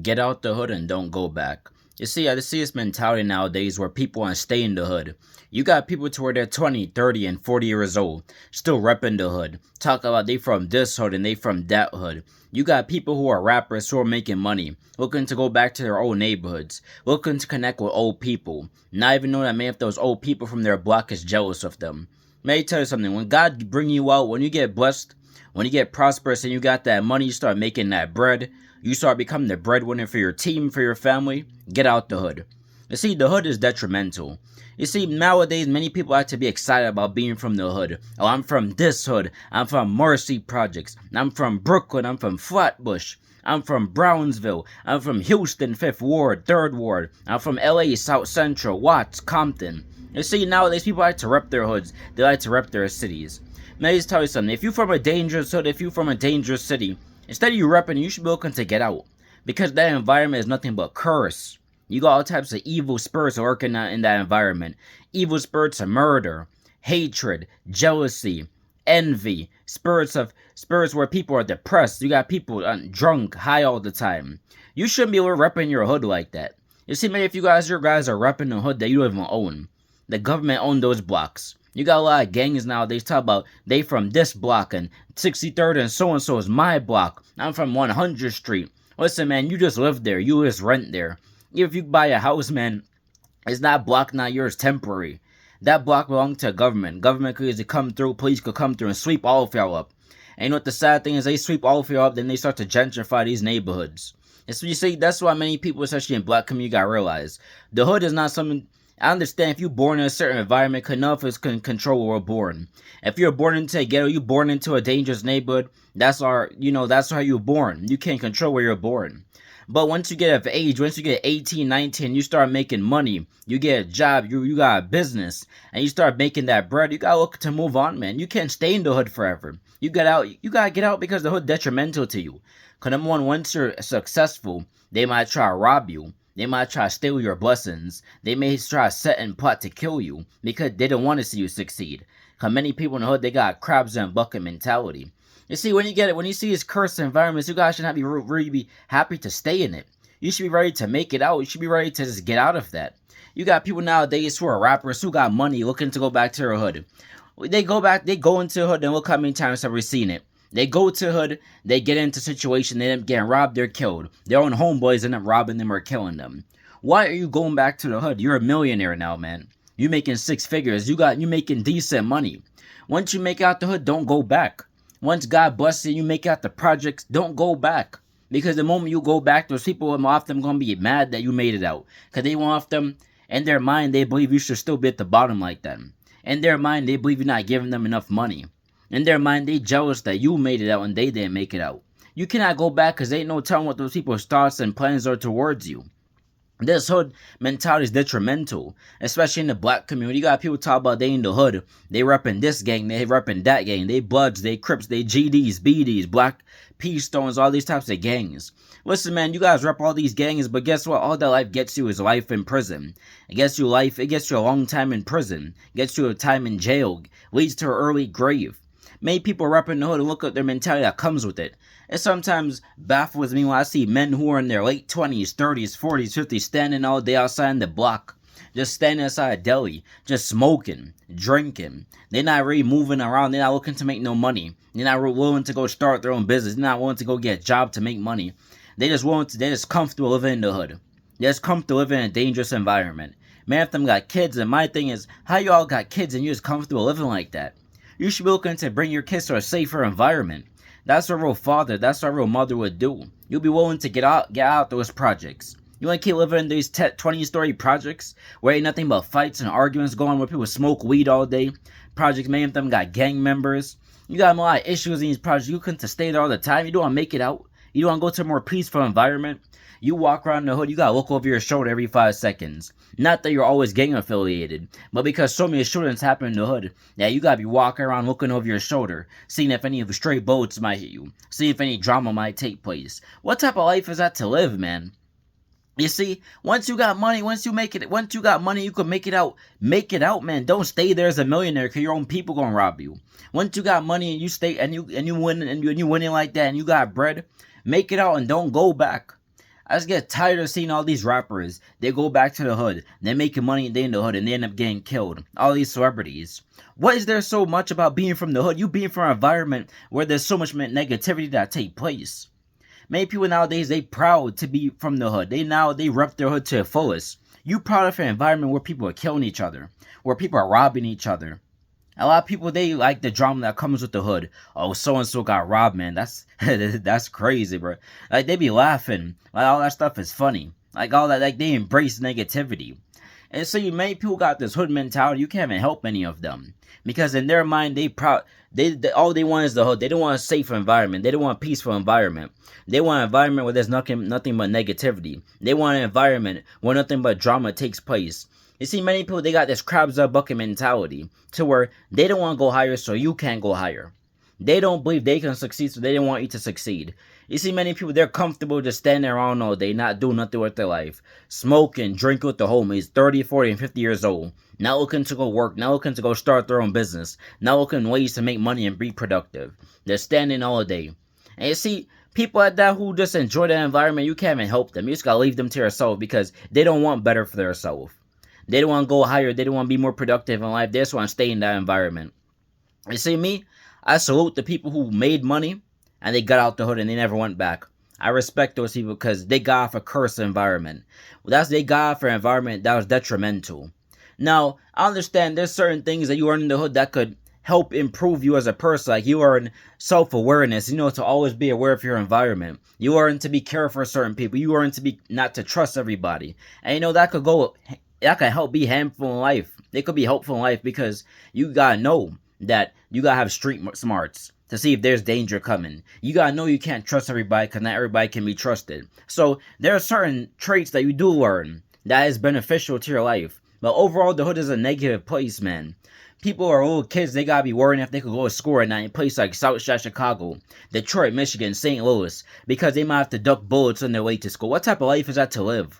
Get out the hood and don't go back. You see, I see this mentality nowadays where people want to stay in the hood. You got people to where they're 20, 30, and 40 years old, still repping the hood. Talk about they from this hood and they from that hood. You got people who are rappers who are making money, looking to go back to their old neighborhoods, looking to connect with old people. Not even knowing that many of those old people from their block is jealous of them. Let me tell you something, when God bring you out, when you get blessed, when you get prosperous and you got that money, you start making that bread, you start becoming the breadwinner for your team, for your family, get out the hood. You see, the hood is detrimental. You see, nowadays, many people like to be excited about being from the hood. Oh, I'm from this hood. I'm from Marcy Projects. I'm from Brooklyn. I'm from Flatbush. I'm from Brownsville. I'm from Houston, 5th Ward, 3rd Ward. I'm from LA, South Central, Watts, Compton. You see, nowadays, people like to rep their hoods. They like to rep their cities. Let me just tell you something. If you're from a dangerous hood, if you're from a dangerous city, instead of you repping, you should be looking to get out. Because that environment is nothing but curse. You got all types of evil spirits working in that environment. Evil spirits of murder, hatred, jealousy, envy, spirits where people are depressed. You got people drunk, high all the time. You shouldn't be able to rep in your hood like that. You see, many of your guys are repping the hood that you don't even own. The government own those blocks. You got a lot of gangs nowadays talk about they from this block and 63rd and so is my block. I'm from 100th Street. Listen, man, you just live there. You just rent there. Even if you buy a house, man, it's that block not yours temporary. That block belongs to government. Government could easily come through, police could come through and sweep all of y'all up. And you know what the sad thing is? They sweep all of y'all up, then they start to gentrify these neighborhoods. And so you see, that's why many people, especially in black community, got to realize the hood is not something. I understand if you're born in a certain environment, enough is can control where we're born. If you're born into a ghetto, you're born into a dangerous neighborhood, that's how you're born. You can't control where you're born. But once you get of age, once you get 18, 19, you start making money, you get a job, you got a business, and you start making that bread, you gotta look to move on, man. You can't stay in the hood forever. You gotta get out because the hood detrimental to you. Cause number one, once you're successful, they might try to rob you. They might try to steal your blessings. They may try to set and plot to kill you because they don't want to see you succeed. Cause many people in the hood, they got crabs in a bucket mentality. You see, when you see these cursed environments, you guys should not really be happy to stay in it. You should be ready to make it out. You should be ready to just get out of that. You got people nowadays who are rappers who got money looking to go back to their hood. They go into the hood and look how many times have we seen it. They go to the hood, they get into a situation, they end up getting robbed, they're killed. Their own homeboys end up robbing them or killing them. Why are you going back to the hood? You're a millionaire now, man. You making 6 figures. You making decent money. Once you make out the hood, don't go back. Once God blesses you, you make out the projects, don't go back. Because the moment you go back, those people off them going to be mad that you made it out. Because they want off them, in their mind, they believe you should still be at the bottom like them. In their mind, they believe you're not giving them enough money. In their mind, they jealous that you made it out and they didn't make it out. You cannot go back because ain't no telling what those people's thoughts and plans are towards you. This hood mentality is detrimental, especially in the black community. You got people talk about they in the hood, they repping this gang, they repping that gang, they Bloods, they Crips, they GDs, BDs, Black P Stones, all these types of gangs. Listen, man, you guys rep all these gangs, but guess what? All that life gets you is life in prison. It gets you a long time in prison, gets you a time in jail, leads to an early grave. Many people repping the hood and look at their mentality that comes with it. It sometimes baffles me when I see men who are in their late 20s, 30s, 40s, 50s standing all day outside in the block. Just standing outside a deli, just smoking, drinking. They're not really moving around. They're not looking to make no money. They're not willing to go start their own business. They're not willing to go get a job to make money. They're just comfortable living in the hood. They're just comfortable living in a dangerous environment. Man, if them got kids, and my thing is, how you all got kids and you're just comfortable living like that? You should be looking to bring your kids to a safer environment. That's what a real father, that's what a real mother would do. You'll be willing to get out those projects. You want to keep living in these 20-story projects where ain't nothing but fights and arguments going on, where people smoke weed all day. Projects, many of them got gang members. You got a lot of issues in these projects. You couldn't stay there all the time. You don't want to make it out. You don't want to go to a more peaceful environment. You walk around the hood, you gotta look over your shoulder every 5 seconds. Not that you're always gang affiliated, but because so many shootings happen in the hood, that you gotta be walking around looking over your shoulder, seeing if any of the stray bullets might hit you, seeing if any drama might take place. What type of life is that to live, man? You see, once you got money, once you got money, you can make it out. Make it out, man. Don't stay there as a millionaire because your own people gonna rob you. Once you got money and you stay and you win and you winning like that and you got bread, make it out and don't go back. I just get tired of seeing all these rappers. They go back to the hood. They're making money and they in the hood and they end up getting killed. All these celebrities. What is there so much about being from the hood? You being from an environment where there's so much negativity that take place. Many people nowadays, they proud to be from the hood. They rep their hood to the fullest. You proud of an environment where people are killing each other, where people are robbing each other. A lot of people, they like the drama that comes with the hood. Oh, so and so got robbed, man. That's that's crazy, bro. Like they be laughing. Like all that stuff is funny. Like all that, like they embrace negativity. And so you many people got this hood mentality. You can't even help any of them because in their mind they proud. They all they want is the hood. They don't want a safe environment. They don't want a peaceful environment. They want an environment where there's nothing but negativity. They want an environment where nothing but drama takes place. You see, many people, they got this crabs up bucket mentality to where they don't want to go higher, so you can't go higher. They don't believe they can succeed, so they don't want you to succeed. You see, many people, they're comfortable just standing around all day, not doing nothing with their life. Smoking, drinking with the homies, 30, 40, and 50 years old. Not looking to go work, not looking to go start their own business. Not looking ways to make money and be productive. They're standing all day. And you see, people like that who just enjoy that environment, you can't even help them. You just gotta leave them to yourself because they don't want better for themselves. They don't want to go higher. They don't want to be more productive in life. They just want to stay in that environment. You see me? I salute the people who made money and they got out the hood and they never went back. I respect those people because they got off a cursed environment. They got off an environment that was detrimental. Now, I understand there's certain things that you learn in the hood that could help improve you as a person. Like you learn self-awareness, to always be aware of your environment. You learn to be careful for certain people. You learn to be not to trust everybody. And that can help be harmful in life. It could be helpful in life because you gotta know that you gotta have street smarts to see if there's danger coming. You gotta know you can't trust everybody because not everybody can be trusted. So there are certain traits that you do learn that is beneficial to your life. But overall, the hood is a negative place, man. People are little kids, they gotta be worrying if they could go to school at night in places like Southside Chicago, Detroit, Michigan, St. Louis, because they might have to duck bullets on their way to school. What type of life is that to live?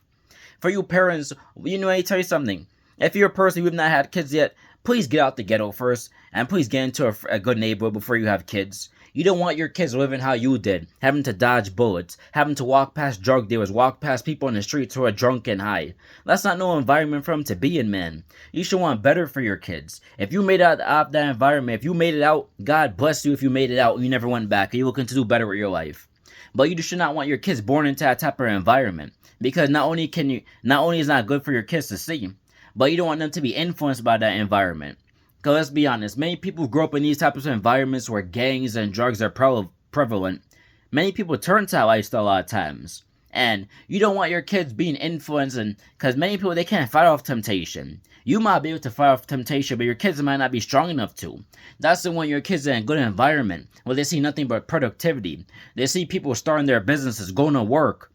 For you parents, let me tell you something. If you're a person who've not had kids yet, please get out the ghetto first, and please get into a good neighborhood before you have kids. You don't want your kids living how you did, having to dodge bullets, having to walk past drug dealers, walk past people on the streets who are drunk and high. That's not no environment for them to be in, man. You should want better for your kids. If you made it out of that environment, if you made it out, God bless you if you made it out and you never went back, and you're looking to do better with your life. But you should not want your kids born into that type of environment. Because not only is it not good for your kids to see, but you don't want them to be influenced by that environment. Because let's be honest, many people grow up in these types of environments where gangs and drugs are prevalent. Many people turn to that lifestyle a lot of times. And you don't want your kids being influenced, because many people, they can't fight off temptation. You might be able to fight off temptation, but your kids might not be strong enough to. That's the one your kids are in a good environment, where they see nothing but productivity. They see people starting their businesses, going to work.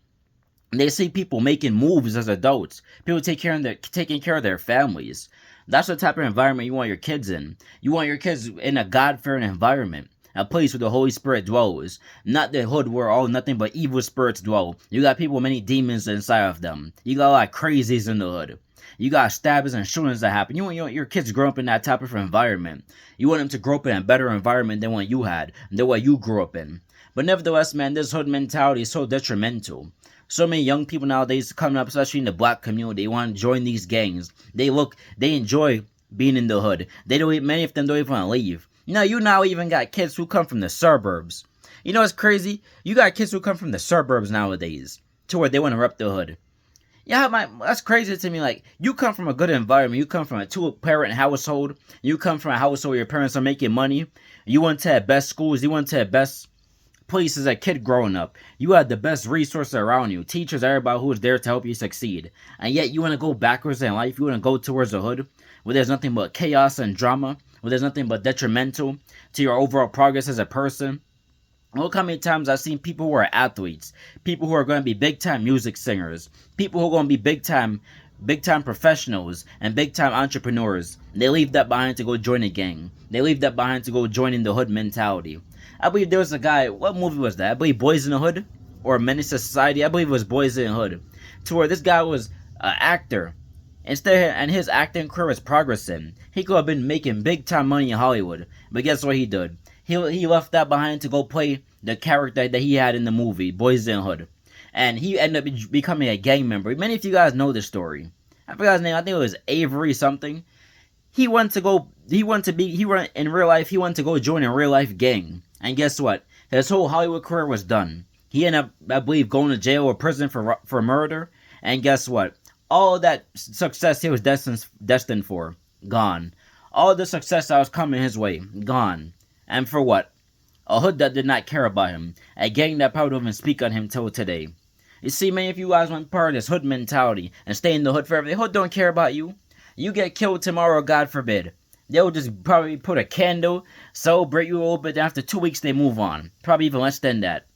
They see people making moves as adults. People taking care of their families. That's the type of environment you want your kids in. You want your kids in a God-fearing environment. A place where the Holy Spirit dwells. Not the hood where all nothing but evil spirits dwell. You got people with many demons inside of them. You got a lot of crazies in the hood. You got stabbings and shootings that happen. You want your kids to grow up in that type of environment. You want them to grow up in a better environment than what you had. Than what you grew up in. But nevertheless, man, this hood mentality is so detrimental. So many young people nowadays coming up, especially in the black community, they want to join these gangs. They enjoy being in the hood. Many of them don't even want to leave. You now even got kids who come from the suburbs. What's crazy? You got kids who come from the suburbs nowadays, to where they want to rep the hood. Yeah, that's crazy to me. Like, you come from a good environment. You come from a two-parent household. You come from a household where your parents are making money. You went to the best schools. You went to the best places as a kid growing up. You had the best resources around you. Teachers, everybody who was there to help you succeed. And yet you want to go backwards in life. You want to go towards the hood where there's nothing but chaos and drama. Where there's nothing but detrimental to your overall progress as a person. Look how many times I've seen people who are athletes. People who are going to be big-time music singers. People who are going to be big-time professionals and big-time entrepreneurs. They leave that behind to go join a gang. They leave that behind to go join in the hood mentality. I believe there was a guy, what movie was that? I believe Boys in the Hood or Menace to Society. I believe it was Boys in the Hood. To where this guy was an actor. And his acting career was progressing. He could have been making big time money in Hollywood. But guess what he did? He left that behind to go play the character that he had in the movie, Boys in the Hood. and he ended up becoming a gang member. Many of you guys know this story. I forgot his name. I think it was Avery something. He wanted to go. He wanted to be. He went in real life. He wanted to go join a real life gang. And guess what? His whole Hollywood career was done. He ended up, I believe, going to jail or prison for murder. And guess what? All that success he was destined for, gone. All the success that was coming his way, gone. And for what? A hood that did not care about him. A gang that probably don't even speak on him till today. You see, many of you guys want part of this hood mentality and stay in the hood forever. The hood don't care about you. You get killed tomorrow, God forbid. They'll just probably put a candle, celebrate you a little bit. After 2 weeks, they move on. Probably even less than that.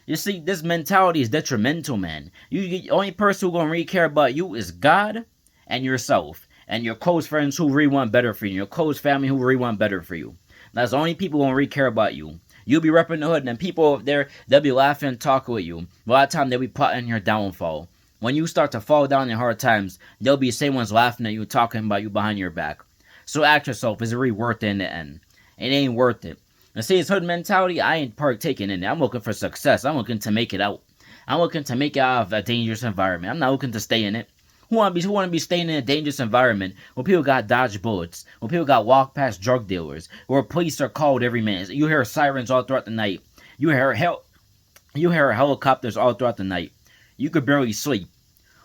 You see, this mentality is detrimental, man. The only person who's going to really care about you is God and yourself. And your close friends who really want better for you. Your close family who really want better for you. That's the only people who don't really care about you. You'll be repping the hood, and people there, they'll be laughing and talking with you. A lot of time, they'll be plotting your downfall. When you start to fall down in hard times, they'll be the same ones laughing at you, talking about you behind your back. So ask yourself, is it really worth it in the end? It ain't worth it. And see, this hood mentality, I ain't partaking in it. I'm looking for success. I'm looking to make it out. I'm looking to make it out of a dangerous environment. I'm not looking to stay in it. Who want to be staying in a dangerous environment where people got dodge bullets, where people got walk past drug dealers, where police are called every minute? You hear sirens all throughout the night. You hear helicopters all throughout the night. You could barely sleep.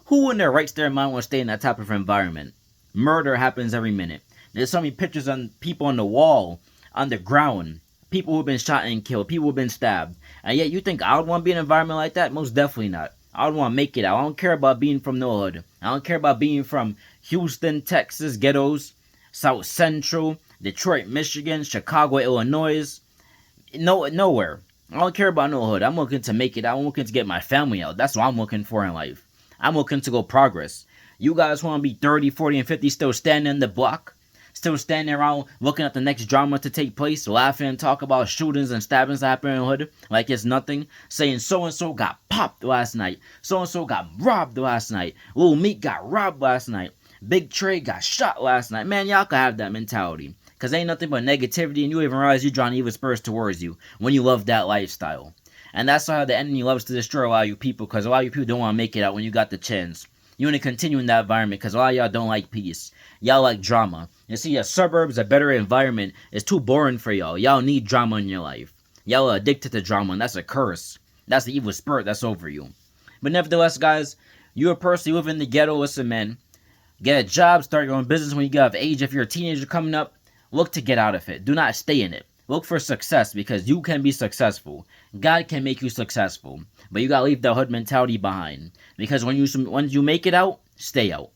Who in their right state of mind want to stay in that type of environment? Murder happens every minute. There's so many pictures on people on the wall, on the ground. People who've been shot and killed. People who've been stabbed. And yet you think I would want to be in an environment like that? Most definitely not. I would want to make it out. I don't care about being from the hood. I don't care about being from Houston, Texas, ghettos, South Central, Detroit, Michigan, Chicago, Illinois. Nowhere. I don't care about no hood. I'm looking to make it out. I'm looking to get my family out. That's what I'm looking for in life. I'm looking to go progress. You guys want to be 30, 40, and 50 still standing in the block? Still standing around looking at the next drama to take place, laughing and talk about shootings and stabbings that happen in the hood like it's nothing, saying so-and-so got popped last night, so-and-so got robbed last night, Lil Meek got robbed last night, Big Trey got shot last night. Man, y'all can have that mentality, because ain't nothing but negativity, and you even realize you're drawing evil spirits towards you when you love that lifestyle. And that's how the enemy loves to destroy a lot of you people, because a lot of you people don't want to make it out when you got the chance. You want to continue in that environment because a lot of y'all don't like peace. Y'all like drama. You see, a suburbs, a better environment is too boring for y'all. Y'all need drama in your life. Y'all are addicted to drama, and that's a curse. That's the evil spirit that's over you. But nevertheless, guys, you're a person, you live in the ghetto, listen, man. Get a job, start your own business when you get of age. If you're a teenager coming up, look to get out of it. Do not stay in it. Look for success because you can be successful. God can make you successful. But you gotta leave the hood mentality behind. Because once you make it out, stay out.